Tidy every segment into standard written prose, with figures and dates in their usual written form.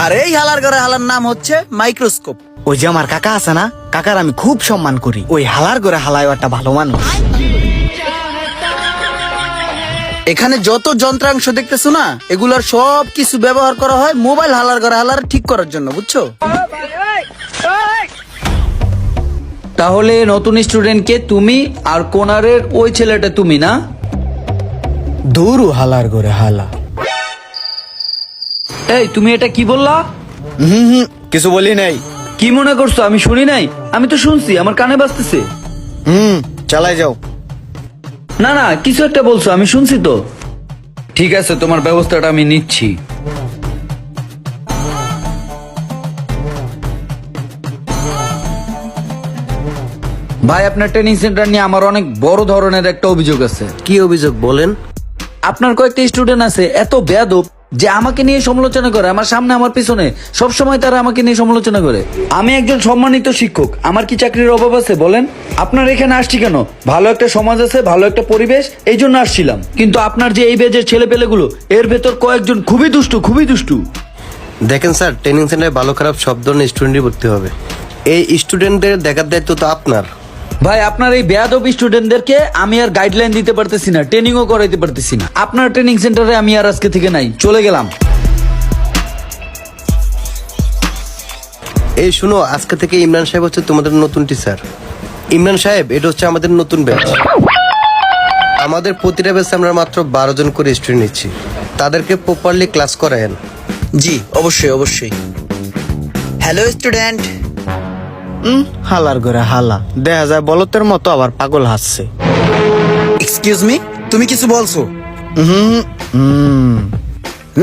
আর এই হালার ঘরে হালার নাম হচ্ছে মাইক্রোস্কোপ। ওই যে আমার কাকা আছে না, কাকার আমি খুব সম্মান করি। ওই হালার ঘরে হালায় একটা ভালো মানুষ। এখানে যত যন্ত্রাংশ দেখতেছো না, এগুলোর সব কিছু ব্যবহার করা হয় মোবাইল হালার ঘরে হালার ঠিক করার জন্য, বুঝছো? তাহলে নতুন স্টুডেন্টকে তুমি আর কোনারের ওই ছেলেটা তুমি না? দূরু হালার ঘরে হালা। এই তুমি এটা কি বললা? কিছু বলি নাই। কি মনে করছো আমি শুনি নাই? আমি তো শুনছি, আমার কানে বাজতেছে। চালাই যাও। না না, কিছু একটা বলছো, আমি শুনছি তো। ঠিক আছে, তোমার ব্যবস্থাটা আমি নিচ্ছি। ভাই, আপনার ট্রেনিং সেন্টার নিয়ে আমার অনেক বড় ধরনের একটা অভিযোগ আছে। কি অভিযোগ বলেন? আপনার কয়েকটা স্টুডেন্ট আছে এত বেয়াদব যে আমাকে নিয়ে সমালোচনা করে, আমার সামনে আমার পিছনে সব সময় তারা আমাকে নিয়ে সমালোচনা করে। আমি একজন সম্মানিত শিক্ষক, আমার কি চাকরির অভাব আছে বলেন? আপনার এখানে আসছি কেন? ভালো একটা সমাজ আছে, ভালো একটা পরিবেশ, এই জন্য আসছিলাম। কিন্তু আপনার যে এই বেজের ছেলে পেলেগুলো, এর ভেতর কয়েকজন খুবই দুষ্টু, খুবই দুষ্টু। দেখেন স্যার, ট্রেনিং সেন্টারে ভালো খারাপ সব ধরনের স্টুডেন্টই ভর্তি হবে। এই স্টুডেন্টদের দেখার দায়িত্ব তো আপনার। ভাই, আপনার এই বেয়াদব স্টুডেন্টদেরকে আমি আর গাইডলাইন দিতে পারতেছি না, ট্রেনিংও করাইতে পারতেছি না। আপনার ট্রেনিং সেন্টারে আমি আর আজকে থেকে নাই, চলে গেলাম। এই শুনো, আজকে থেকে ইমরান সাহেব হচ্ছে তোমাদের নতুন টিচার। ইমরান সাহেব, এটা হচ্ছে আমাদের নতুন ব্যাচ। আমাদের প্রতিটা ব্যাচে আমরা মাত্র 12 জন করে স্টুডেন্ট নিচ্ছি। তাদেরকে প্রপারলি ক্লাস করায়েন। জি অবশ্যই অবশ্যই। Hello student. হালার ঘরে হালা দেখা যায় বলতের মতো, আবার পাগল হাসছে। এক্সকিউজ মি, তুমি কিছু বলছো?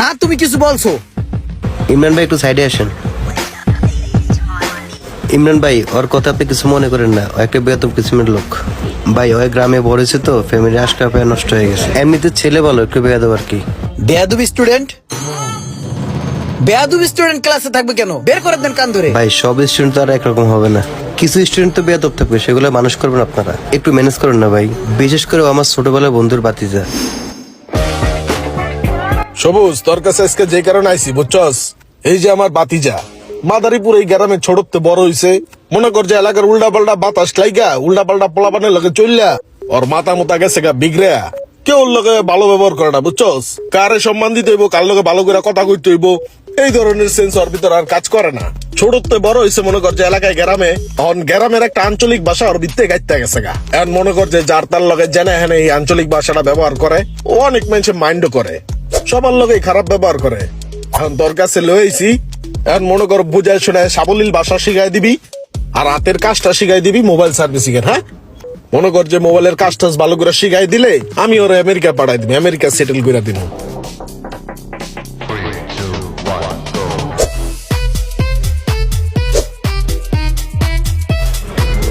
না, তুমি কিছু বলছো? ইমরান ভাই, একটু সাইডে আসেন। ইমরান ভাই, ওর কথা আপনি কিছু মনে করেন না। ও একটা বেতন কিসিমের লোক ভাই। ওই গ্রামে বড়েছে তো, ফ্যামিলি আজকা পায়ে নষ্ট হয়ে গেছে। এমনিতে ছেলে বলো, একটু বেয়াদব আর কি। বেয়াদবি স্টুডেন্ট? বেয়াদবি স্টুডেন্ট ক্লাসে থাকবে কেন? বের করে দেন কান ধরে। ভাই, সব স্টুডেন্ট তো আর একরকম হবে না। কিছু স্টুডেন্ট তো বেয়াদব থাকবে, সেগুলো মানুষ করবেন আপনারা। একটু ম্যানেজ করেন না ভাই। বিশেষ করে ও আমার ছোটবেলার বন্ধুর বাতিজা। সবুজ, তোর কাছে আজকে যে কারণে আইসি বুঝছস, এই যে আমার বাতিজা মাদারীপুর এই গ্রামে ছোটতে বড় হইছে। মনে কর যে এলাকার উল্টা পাল্টা বাতাস লাইগা উল্টা পাল্টা পোলাপানের লগে চললা ওর মাথা মোতা গেছে গা বিগড়া। কেউ ওর লগে ভালো ব্যবহার করে না বুঝছস। কারে সম্মান দিতে হইব, কার লগে ভালো করে কথা কইতে হইব, এই ধরনের সেন্স ওর ভিতর আর কাজ করে না। ছোটতে বড় হইছে মনে কর যে এলাকায় গ্রামে, এখন গ্রামের একটা আঞ্চলিক ভাষা ওর ভিত্তে গাইতে গেছে গা। এখন মনে কর যে যার তার লগে জেনে হেনে এই আঞ্চলিক ভাষাটা ব্যবহার করে। ও অনেক মানুষের মাইন্ডও করে, সবার লগেই খারাপ ব্যবহার করে। এখন তোর কাছে লইছি, এখন মনে কর বুঝায় শোনায় সাবলীল ভাষা শিখাই দিবি, আর হাতের কাজটা শিখাই দিবি মোবাইল সার্ভিসিং এর। হ্যাঁ, মনে কর যে মোবাইলের কাজটা ভালো করে শিখাই দিলে আমি ওর আমেরিকা পাঠাই দিবি, আমেরিকা সেটেল করে দিব।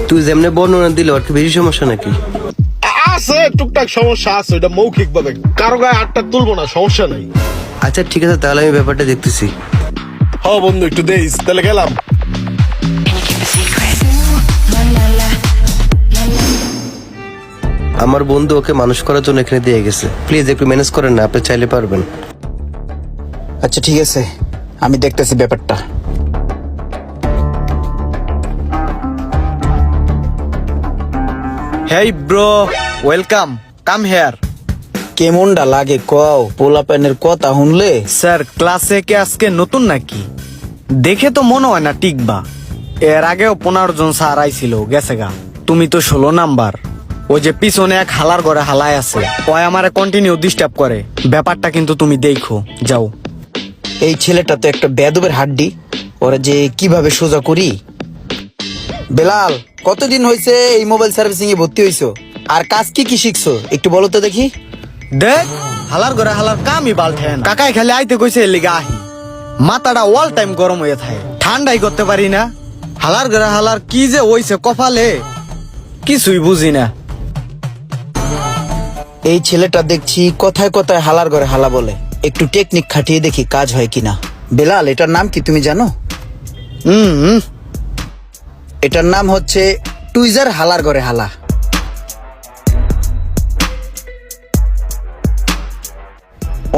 তুই যেমনি বর্ণনা দিলে ওর কি বেশি সমস্যা নাকি? আছে টুকটাক সমস্যা আছে, ওটা মৌখিক ভাবে, কারো গায়ে আটটা তুলবো না, সমস্যা নাই। আচ্ছা ঠিক আছে, তাহলে আমি ব্যাপারটা দেখতেছি। হ বন্ধু, একটু দেইস, তাহলে গেলাম। আমার বন্ধু ওকে মানুষ করার জন্য এখানে দিয়ে গেছে। প্লিজ একটু ম্যানেজ করেন না, আপনি চাইলে পারবেন। আচ্ছা ঠিক আছে, আমি দেখতেছি ব্যাপারটা। Hey bro, welcome, come here. কেমনটা লাগে কও? পোলাপানের কথা শুনলে স্যার, ক্লাসে কে আজকে নতুন নাকি? দেখে তো মনে হয় না টিকবা। এর আগেও 15 জন স্যার আইছিল, গেছে গা। তুমি তো 16 নাম্বার। ওই যে পিছনে এক হালার ঘরে হালায় আছে, ওই আমারে কন্টিনিউ ডিস্টার্ব করে। ব্যাপারটা কিন্তু তুমি দেখো, যাও। এই ছেলেটা তো একটা বেয়াদবের হাড্ডি, ওরা যে কিভাবে সোজা করি। বেলাল, কতদিন হয়েছে এই মোবাইল সার্ভিসিং এ ভর্তি হইছো? আর কাজ কি কি শিখছো একটু বলো তো দেখি। দেখ, হালার ঘরে হালার কামই বালঠেন। কাকাই খালি আইতে কইছে, এর লিগা আহি। মাথাটা অল টাইম গরম হয়ে থাকে, ঠান্ডাই করতে পারি না। হালার ঘরে হালার কি যে হইছে কপালে, কিছুই বুঝি না। এই ছেলেটা দেখছি কথায় কথায় হালার ঘরে হালা বলে। একটু টেকনিক খাটিয়ে দেখি কাজ হয় কিনা। বেলাল, এটার নাম কি তুমি জানো? এটার নাম হচ্ছে টুইজার হালার ঘরে হালা।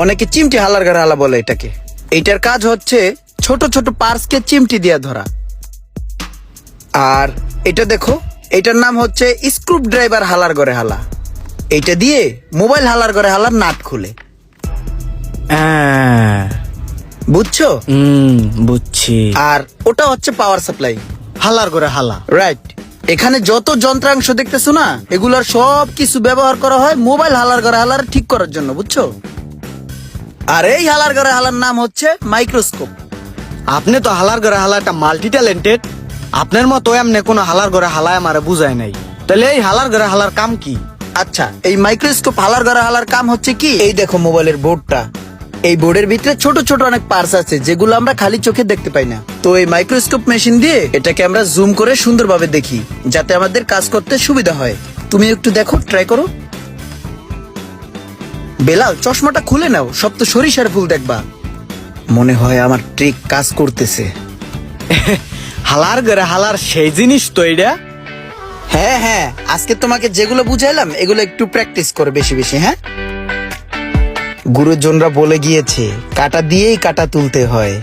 অনেকে চিমটি হালার ঘরে হালা বলে এটাকে। এইটার কাজ হচ্ছে ছোট ছোট পার্টসকে চিমটি দিয়ে ধরা। আর এটা দেখো, এটার নাম হচ্ছে স্ক্রু ড্রাইভার হালার ঘরে হালা। এটা দিয়ে মোবাইল হালার ঘরে হালার নাট খুলে। বুঝছো? বুঝছি। আর ওটা হচ্ছে পাওয়ার সাপ্লাই। হালার করে হালা। রাইট। এখানে যত যন্ত্রাংশ দেখতেছো না, এগুলার সব কিছু ব্যবহার করা হয় মোবাইল হালার ঘরে হালার ঠিক করার জন্য, বুঝছো? আর এই হালার ঘরে হালার নাম হচ্ছে মাইক্রোস্কোপ। আপনি তো হালার ঘরে হালা একটা মাল্টি ট্যালেন্টেড। আপনার মতো এমনি কোনো হালার ঘরে হালায় আমারে বুঝায় নাই। তাহলে এই হালার ঘরে হালার কাম কি? আচ্ছা, এই মাইক্রোস্কোপ হালার ঘরে হালার কাম হচ্ছে কি, এই দেখো মোবাইলের বোর্ডটা, এই বোর্ডের ভিতরে ছোট ছোট অনেক পার্টস আছে যেগুলো আমরা খালি চোখে দেখতে পাই না। তো এই মাইক্রোস্কোপ মেশিন দিয়ে এটাকে আমরা জুম করে সুন্দরভাবে দেখি, যাতে আমাদের কাজ করতে সুবিধা হয়। তুমি একটু দেখো, ট্রাই করো। বেলাল, চশমাটা খুলে নাও, সব তো সরিষার ফুল দেখবা। মনে হয় আমার ট্রিক কাজ করতেছে। হালার ঘরে হালার সেই জিনিস তো এটা। হ্যাঁ হ্যাঁ, আজকে তোমাকে যেগুলো বুঝাইলাম এগুলো একটু প্র্যাকটিস করো বেশি বেশি। হ্যাঁ, গুরুজনরা বলে গিয়েছে কাটা দিয়েই কাটা তুলতে হয়।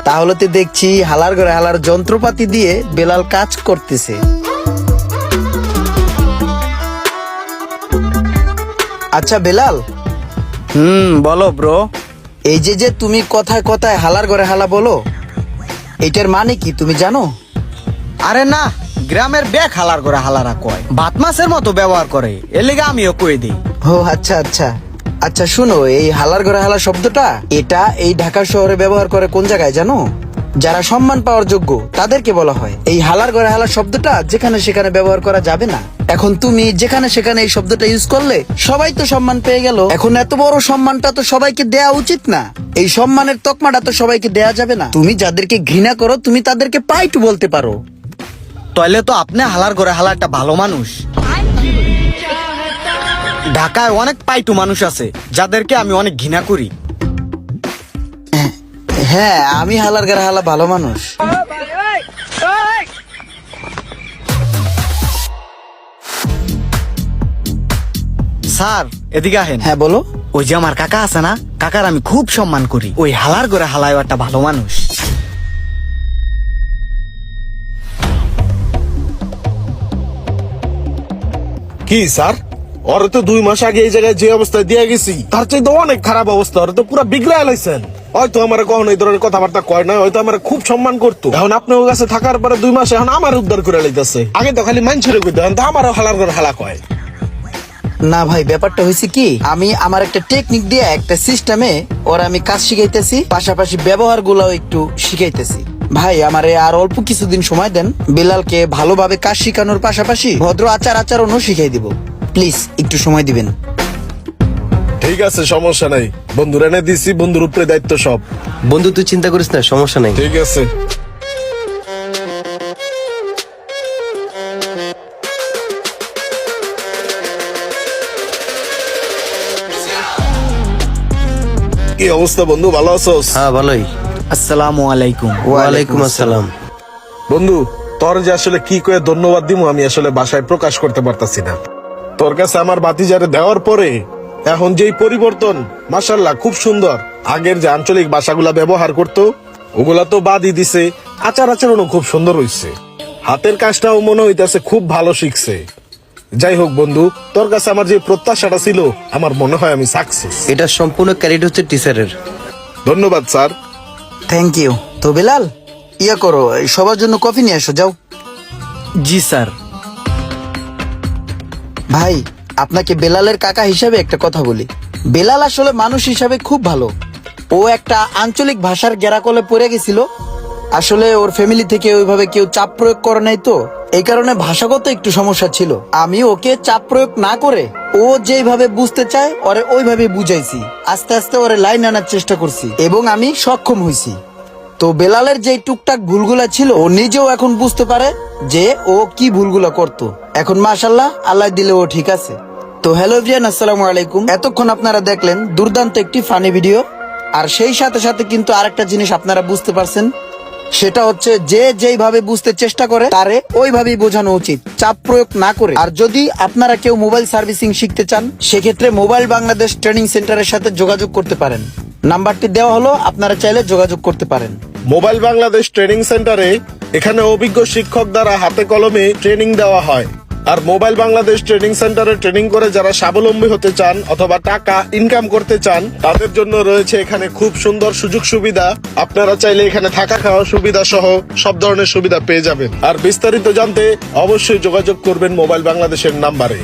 তাহলে তো দেখছি হালার ঘরে হালার যন্ত্রপাতি দিয়ে বেলাল কাজ করতেছে। আচ্ছা বেলাল, বলো ব্রো। এই যে তুমি কথায় কথায় হালার ঘরে হালা বলো, এটার মানে কি তুমি জানো? আরে না, গ্রামের ব্যাগ হালার করে হালারা কয়, ভাত মাছের মতো ব্যবহার করে, এর লেগে আমিও কয়ে দিই। ও আচ্ছা আচ্ছা আচ্ছা, শুনো, এই হালার ঘরে হালা শব্দটা এটা এই ঢাকা শহরে ব্যবহার করে কোন জায়গায় জানো? যারা সম্মান পাওয়ার যোগ্য তাদেরকে বলা হয়। এই হালার ঘরে হালা শব্দটা যেখানে সেখানে ব্যবহার করা যাবে না। এখন তুমি যেখানে সেখানে এই শব্দটা ইউজ করলে সবাই তো সম্মান পেয়ে গেল। এখন এত বড় সম্মানটা তো সবাইকে দেয়া উচিত না। এই সম্মানের তকমাটা তো সবাইকে দেয়া যাবে না। তুমি যাদেরকে ঘৃণা করো তুমি তাদেরকে পাইটু বলতে পারো। তাইলে তো আপনি হালার করে হালা একটা ভালো মানুষ। ঢাকায় অনেক পাইটু মানুষ আছে যাদেরকে আমি অনেক ঘৃণা করি। হ্যাঁ, আমি হালার ঘরে হালা ভালো মানুষ। স্যার এদিকে আহেন। হ্যাঁ বলো। ওই যে আমার কাকা আছে না, কাকার আমি খুব সম্মান করি। ওই হালার করে হালায় একটা ভালো মানুষ। কি স্যার, ওরে তো 2 মাস আগে এই জায়গায় যে অবস্থায় দিয়ে গেছি তার চাইতে অনেক খারাপ অবস্থা। ওরে তো পুরো বিগড়ে লাইছেন। হয়তো আমার কখনো এই ধরনের কথাবার্তা কয় না, হয়তো আমার খুব সম্মান করতো। এখন আপনার কাছে থাকার পরে 2 মাস এখন আমার উদ্ধার করে লাইতেছে। আগে তো খালি মানছরে কইতো, এখন তো আমারও হালার করে হালা কয়। না ভাই, ব্যাপারটা হয়েছে কি, আমি আমার একটা টেকনিক দিয়ে একটা সিস্টেমে ওরা আমি কাজ শিখাইতেছি, পাশাপাশি ব্যবহার গুলাও একটু শিখাইতেছি। ভাই আমারে আর অল্প কিছুদিন সময় দেন, বেলালকে ভালোভাবে কাজ শিখানোর পাশাপাশি ভদ্র আচার আচরণও শিখাই দিব। প্লিজ একটু সময় দিবেন। ঠিক আছে, সমস্যা নাই। বন্ধুর এনে দিছি, বন্ধুর উপরে দায়িত্ব সব। বন্ধু তুই চিন্তা করিস না, সমস্যা নেই। ঠিক আছে। কি অবস্থা বন্ধু, ভালো আছোস? হ্যাঁ ভালোই। আসসালামু আলাইকুম। ওয়ালাইকুম আসসালাম। বন্ধু, তোর যে আসলে কি করে ধন্যবাদ দিব আমি আসলে ভাষায় প্রকাশ করতে পারতাছি না। তোর কাছে আমার বাতিজারে দেওয়ার পরে এখন যেই পরিবর্তন, মাশাআল্লাহ খুব সুন্দর। আগের যে আঞ্চলিক ভাষাগুলা ব্যবহার করতো ওগুলা তো বাদই দিছে, আচার আচরণও খুব সুন্দর হইছে। হাতের কাজটাও মনে হইতাছে খুব ভালো শিখছে। যাই হোক বন্ধু, তোর কাছে আমার যে প্রত্যাশাটা ছিল আমার মনে হয় আমি সাকসেস। এটা সম্পূর্ণ ক্রেডিট হচ্ছে টিচারের। ধন্যবাদ স্যার। Thank you. তো বেলাল, ইয়া করো, এই সবার জন্য কফি নিয়ে এসো, যাও। জি স্যার। ভাই, আপনাকে বেলালের কাকা হিসাবে একটা কথা বলি। বেলাল আসলে মানুষ হিসাবে খুব ভালো। ও একটা আঞ্চলিক ভাষার গেরাকলে পড়ে গেছিল। আসলে ওর ফ্যামিলি থেকে ওইভাবে কেউ চাপ প্রয়োগ করে নাই, তো এই কারণে ভাষাগত একটু সমস্যা ছিল। আমি ওকে চাপ প্রয়োগ না করে ও যেভাবে বুঝতে চায় ওরে ওইভাবে বুঝাইছি। আস্তে আস্তে ওরে লাইন আনার চেষ্টা করছি এবং আমি সক্ষম হয়েছি। তো বেলালের যে টুকটাক ভুলগুলা ছিল ও নিজেও এখন বুঝতে পারে যে ও কি ভুলগুলা করতো। এখন মাশাআল্লাহ, আল্লাহ দিলে ও ঠিক আছে। তো হ্যালো এভরিওয়ান, আসসালামু আলাইকুম। এতক্ষণ আপনারা দেখলেন দুর্দান্ত একটি ফানি ভিডিও। আর সেই সাথে সাথে কিন্তু আরেকটা জিনিস আপনারা বুঝতে পারছেন, সেটা হচ্ছে যে যেইভাবে বুঝতে চেষ্টা করে তারে ওইভাবেই বোঝানো উচিত, চাপ প্রয়োগ না করে। আর যদি আপনারা কেউ মোবাইল সার্ভিসিং শিখতে চান, সেক্ষেত্রে মোবাইল বাংলাদেশ ট্রেনিং সেন্টারের সাথে যোগাযোগ করতে পারেন। নাম্বারটি দেওয়া হলো, আপনারা চাইলে যোগাযোগ করতে পারেন। মোবাইল বাংলাদেশ ট্রেনিং সেন্টারে এখানে অভিজ্ঞ শিক্ষক দ্বারা হাতে কলমে ট্রেনিং দেওয়া হয়। আর মোবাইল বাংলাদেশ ট্রেনিং সেন্টারে ট্রেনিং করে যারা স্বাবলম্বী হতে চান অথবা টাকা ইনকাম করতে চান, তাদের জন্য রয়েছে এখানে খুব সুন্দর সুযোগ সুবিধা। আপনারা চাইলে এখানে থাকা খাওয়ার সুবিধা সহ সব ধরনের সুবিধা পেয়ে যাবেন। আর বিস্তারিত জানতে অবশ্যই যোগাযোগ করবেন মোবাইল বাংলাদেশের নাম্বারে।